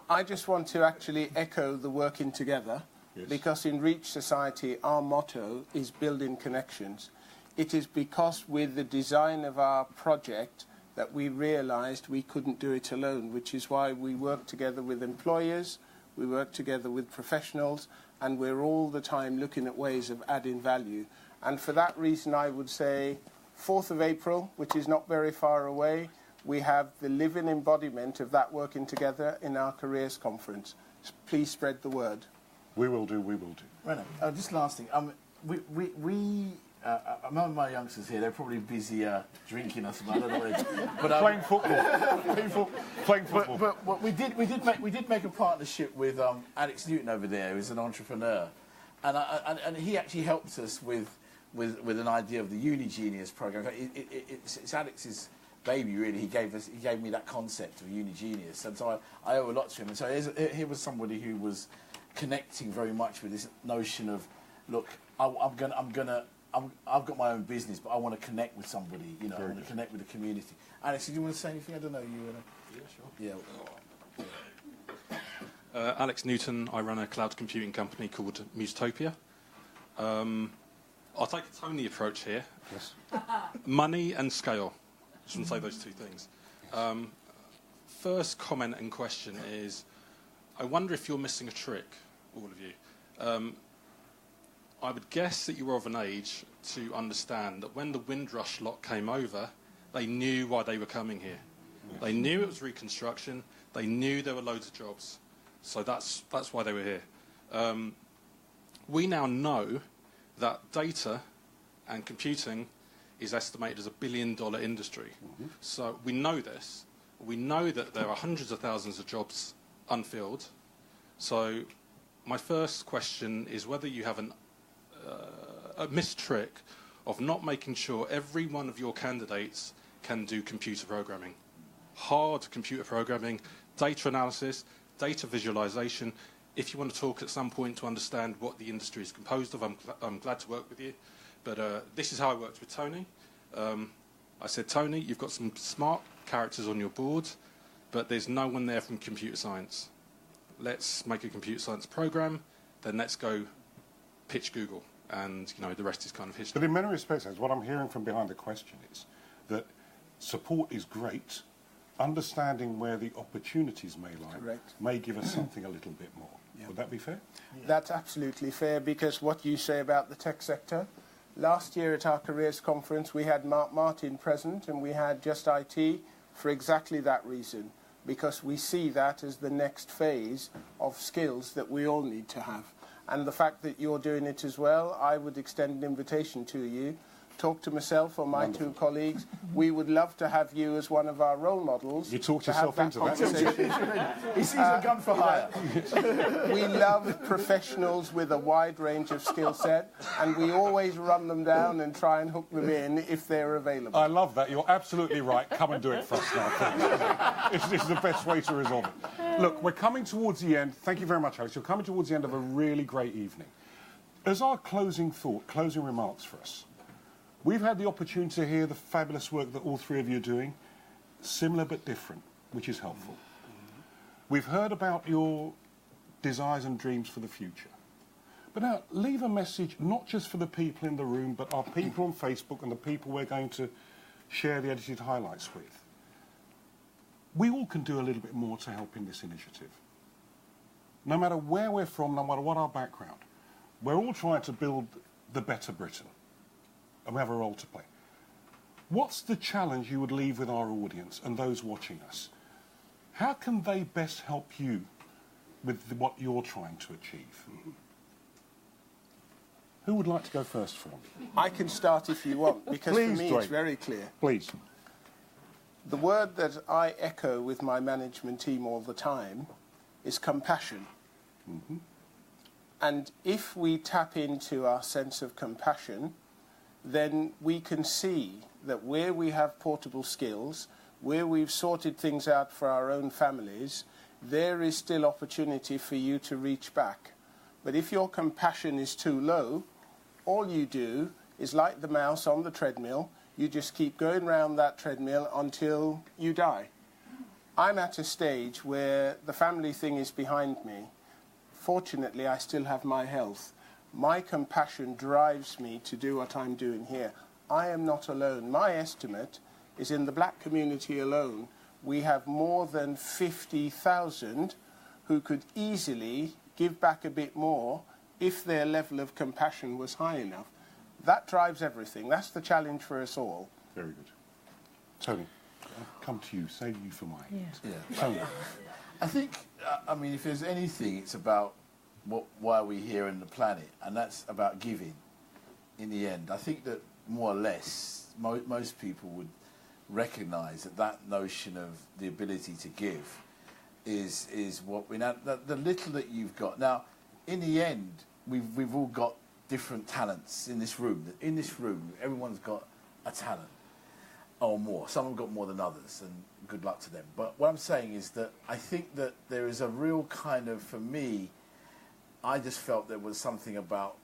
I just want to actually echo the working together, because in Reach Society, our motto is building connections. It is because with the design of our project that we realised we couldn't do it alone, which is why we work together with employers, we work together with professionals, and we're all the time looking at ways of adding value. And for that reason, I would say 4th of April, which is not very far away, we have the living embodiment of that working together in our careers conference. Please spread the word. We will do, we will do. René, just last thing. Among my youngsters here, they're probably busy drinking or something. I don't know what they do. But, playing football. Playing football. But we did make a partnership with Alex Newton over there, who's an entrepreneur, and he actually helped us with an idea of the Uni Genius program. It's Alex's baby, really. He gave me that concept of Uni Genius, and so I owe a lot to him. And so here was somebody who was connecting very much with this notion of, look, I'm gonna I've got my own business, but I want to connect with somebody. You know, I want to connect with the community. Alex, did you want to say anything? I don't know. Yeah, sure. Yeah. Alex Newton. I run a cloud computing company called Musetopia. I'll take a Tony approach here. Yes. Money and scale. Just want to say those two things. First comment and question is, I wonder if you're missing a trick, all of you. I would guess that you were of an age to understand that when the Windrush lot came over, they knew why they were coming here. Yes. They knew it was reconstruction. They knew there were loads of jobs. So that's why they were here. We now know that data and computing is estimated as $1 billion industry. Mm-hmm. So we know this. We know that there are hundreds of thousands of jobs unfilled. So my first question is whether you have a missed trick of not making sure every one of your candidates can do computer programming. Hard computer programming, data analysis, data visualization. If you want to talk at some point to understand what the industry is composed of, I'm glad to work with you. But this is how I worked with Tony. I said, Tony, you've got some smart characters on your board, but there's no one there from computer science. Let's make a computer science program, then let's go pitch Google. And, you know, the rest is kind of history. But in many respects, what I'm hearing from behind the question is that support is great. Understanding where the opportunities may lie may give us something a little bit more. Yeah. Would that be fair? Yeah. That's absolutely fair, because what you say about the tech sector, last year at our careers conference we had Mark Martin present, and we had Just IT for exactly that reason, because we see that as the next phase of skills that we all need to have. And the fact that you're doing it as well, I would extend an invitation to you. Talk to myself or my two colleagues. We would love to have you as one of our role models. You talked yourself into that. He sees a gun for hire. We love professionals with a wide range of skill set, and we always run them down and try and hook them in if they're available. I love that. You're absolutely right. Come and do it for us now, please. This is the best way to resolve it. Look, we're coming towards the end. Thank you very much, Alex. You're coming towards the end of a really great evening. As our closing thought, closing remarks for us, we've had the opportunity to hear the fabulous work that all three of you are doing, similar but different, which is helpful. We've heard about your desires and dreams for the future. But now, leave a message not just for the people in the room, but our people on Facebook and the people we're going to share the edited highlights with. We all can do a little bit more to help in this initiative. No matter where we're from, no matter what our background, we're all trying to build the better Britain. And we have a role to play. What's the challenge you would leave with our audience and those watching us? How can they best help you with what you're trying to achieve? Who would like to go first for me? I can start if you want, because Please, for me Dwain. it's very clear. Please. The word that I echo with my management team all the time is compassion. Mm-hmm. And if we tap into our sense of compassion, then we can see that where we have portable skills, where we've sorted things out for our own families, there is still opportunity for you to reach back. But if your compassion is too low, all you do is like the mouse on the treadmill, you just keep going round that treadmill until you die. I'm at a stage where the family thing is behind me. Fortunately, I still have my health. My compassion drives me to do what I'm doing here. I am not alone. My estimate is in the black community alone, we have more than 50,000 who could easily give back a bit more if their level of compassion was high enough. That drives everything. That's the challenge for us all. Very good. Tony, I'll come to you. Save you for my hand. Yeah. Tony. I think, I mean, if there's anything, it's about why we're here on the planet, and that's about giving in the end. I think that more or less most people would recognise that notion of the ability to give is what we know. The little that you've got. Now, in the end, we've all got different talents in this room. In this room, everyone's got a talent or more. Some have got more than others, and good luck to them. But what I'm saying is that I think that there is a real kind of, for me, I just felt there was something about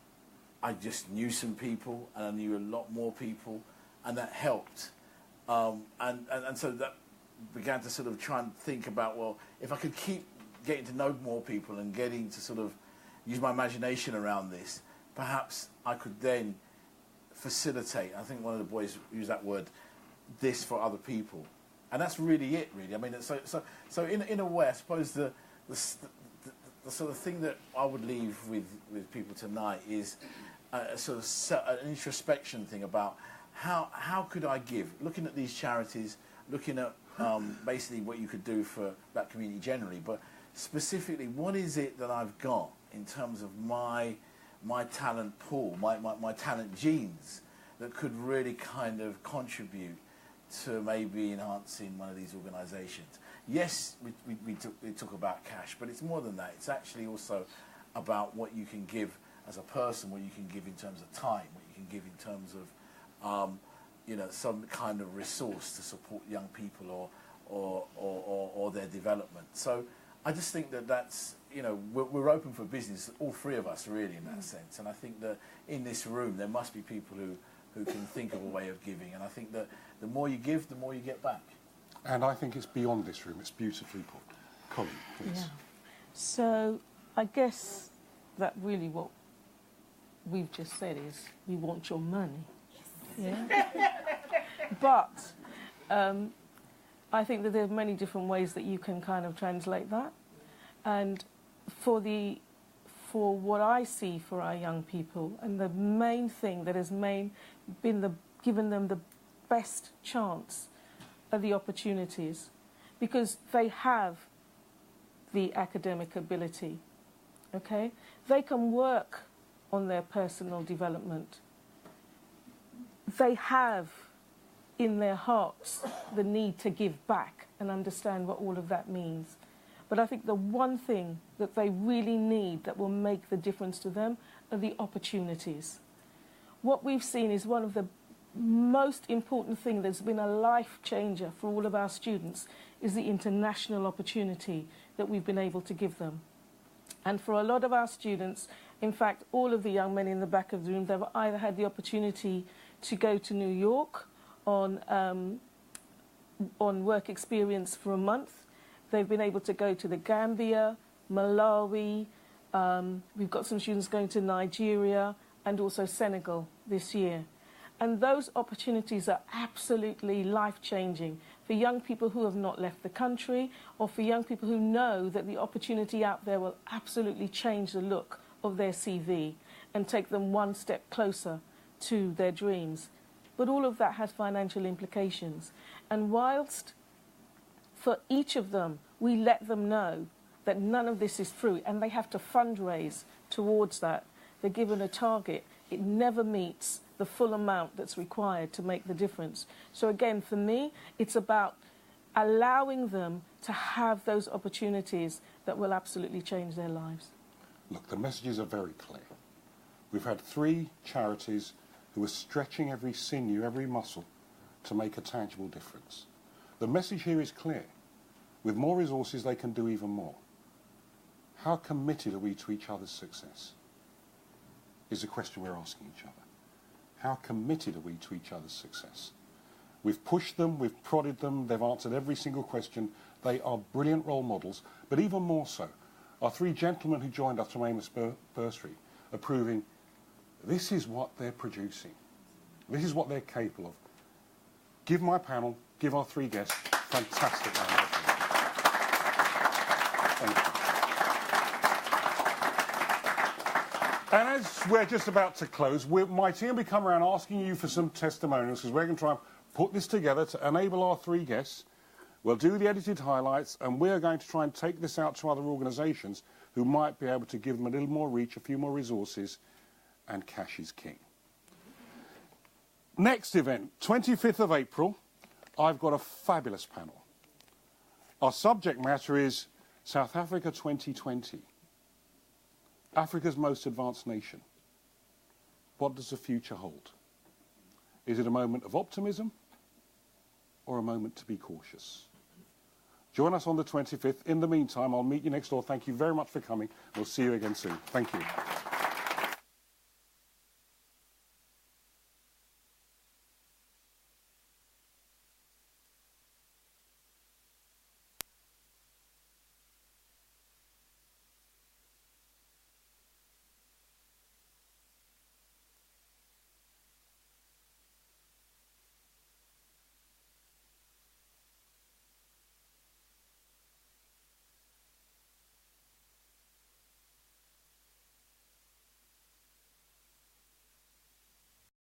I just knew some people, and I knew a lot more people, and that helped. And so that began to sort of try and think about, well, if I could keep getting to know more people and getting to sort of use my imagination around this, perhaps I could then facilitate, I think one of the boys used that word, this for other people. And that's really it, really. I mean, so in a way, I suppose the sort of thing that I would leave with people tonight is a sort of an introspection thing about how could I give? Looking at these charities, looking at basically what you could do for that community generally, but specifically, what is it that I've got in terms of my talent pool, my talent genes that could really kind of contribute to maybe enhancing one of these organisations? Yes, we talk about cash, but it's more than that. It's actually also about what you can give as a person, what you can give in terms of time, what you can give in terms of you know, some kind of resource to support young people or their development. So I just think that's, you know, we're open for business, all three of us really in that sense. And I think that in this room there must be people who can think of a way of giving. And I think that the more you give, the more you get back. And I think it's beyond this room. It's beautifully put. Colleen, please. Yeah. So I guess that really what we've just said is we want your money. Yeah. But I think that there are many different ways that you can kind of translate that. And for what I see for our young people, and the main thing that has given them the best chance are the opportunities, because they have the academic ability, okay? They can work on their personal development. They have in their hearts the need to give back and understand what all of that means. But I think the one thing that they really need that will make the difference to them are the opportunities. What we've seen is one of the most important things that's been a life changer for all of our students is the international opportunity that we've been able to give them. And for a lot of our students, in fact, all of the young men in the back of the room, they've either had the opportunity to go to New York on work experience for a month. They've been able to go to the Gambia, Malawi. We've got some students going to Nigeria and also Senegal this year. And those opportunities are absolutely life-changing for young people who have not left the country, or for young people who know that the opportunity out there will absolutely change the look of their CV and take them one step closer to their dreams. But all of that has financial implications. And whilst for each of them we let them know that none of this is free and they have to fundraise towards that, they're given a target, it never meets the full amount that's required to make the difference. So again, for me, it's about allowing them to have those opportunities that will absolutely change their lives. Look, the messages are very clear. We've had 3 charities who are stretching every sinew, every muscle to make a tangible difference. The message here is clear. With more resources, they can do even more. How committed are we to each other's success? Is the question we're asking each other. How committed are we to each other's success? We've pushed them, we've prodded them, they've answered every single question. They are brilliant role models, but even more so, our 3 gentlemen who joined us from Amos Bursary are proving this is what they're producing. This is what they're capable of. Give my panel, give our 3 guests, fantastic round of applause. Thank you. And as we're just about to close, my team will be coming around asking you for some testimonials, because we're going to try and put this together to enable our 3 guests. We'll do the edited highlights, and we're going to try and take this out to other organisations who might be able to give them a little more reach, a few more resources, and cash is king. Next event, 25th of April, I've got a fabulous panel. Our subject matter is South Africa 2020. Africa's most advanced nation. What does the future hold? Is it a moment of optimism or a moment to be cautious? Join us on the 25th. In the meantime, I'll meet you next door. Thank you very much for coming. We'll see you again soon. Thank you.